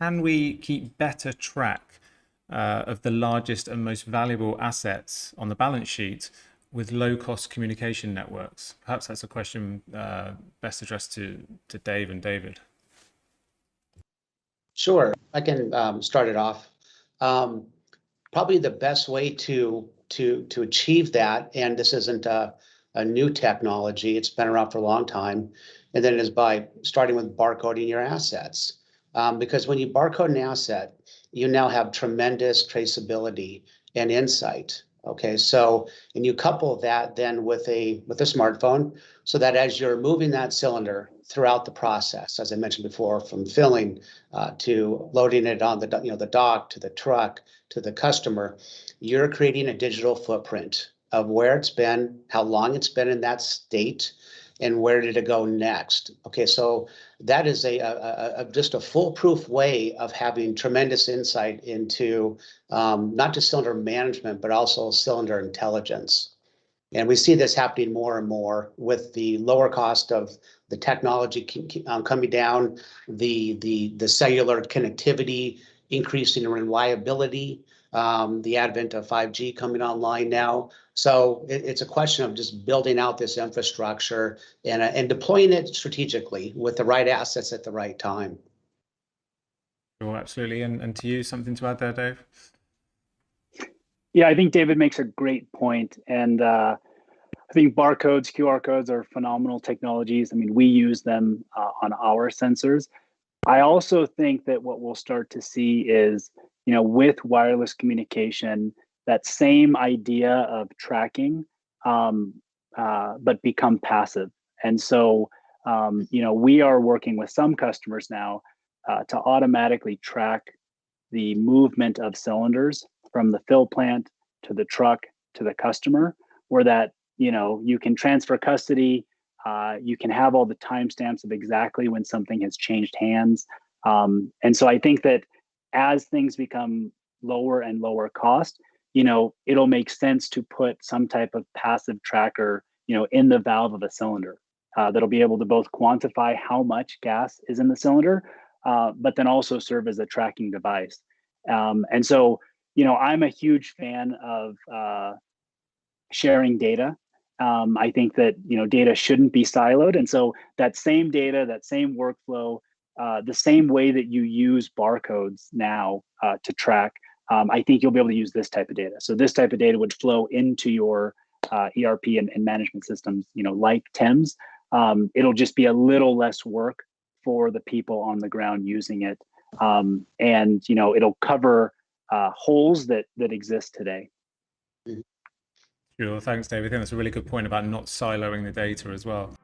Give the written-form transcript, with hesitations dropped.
can we keep better track of the largest and most valuable assets on the balance sheet with low-cost communication networks? Perhaps that's a question best addressed to Dave and David. Sure, I can start it off. Probably the best way to achieve that, and this isn't a new technology, it's been around for a long time, and then it is by starting with barcoding your assets. Because when you barcode an asset, you now have tremendous traceability and insight. Okay, so and you couple that then with a smartphone, so that as you're moving that cylinder throughout the process, as I mentioned before, from filling to loading it on the the dock to the truck to the customer, you're creating a digital footprint of where it's been, how long it's been in that state, and where did it go next. Okay, so that is just a foolproof way of having tremendous insight into not just cylinder management, but also cylinder intelligence. And we see this happening more and more with the lower cost of the technology coming down, the cellular connectivity increasing in reliability, the advent of 5G coming online now. So it's a question of just building out this infrastructure and deploying it strategically with the right assets at the right time. Sure, absolutely. And to you, something to add there, Dave? Yeah, I think David makes a great point. And I think barcodes, QR codes are phenomenal technologies. I mean, we use them on our sensors. I also think that what we'll start to see is, with wireless communication, that same idea of tracking, but become passive. And so, we are working with some customers now to automatically track the movement of cylinders from the fill plant to the truck to the customer, where that, you can transfer custody, you can have all the timestamps of exactly when something has changed hands. And so I think that as things become lower and lower cost, it'll make sense to put some type of passive tracker, in the valve of a cylinder that'll be able to both quantify how much gas is in the cylinder, but then also serve as a tracking device. And so, I'm a huge fan of sharing data. I think that, data shouldn't be siloed. And so that same data, that same workflow, the same way that you use barcodes now to track, I think you'll be able to use this type of data. So this type of data would flow into your ERP and management systems, like TEMS. It'll just be a little less work for the people on the ground using it. And, it'll cover holes that exist today. Sure, thanks, David. I think that's a really good point about not siloing the data as well.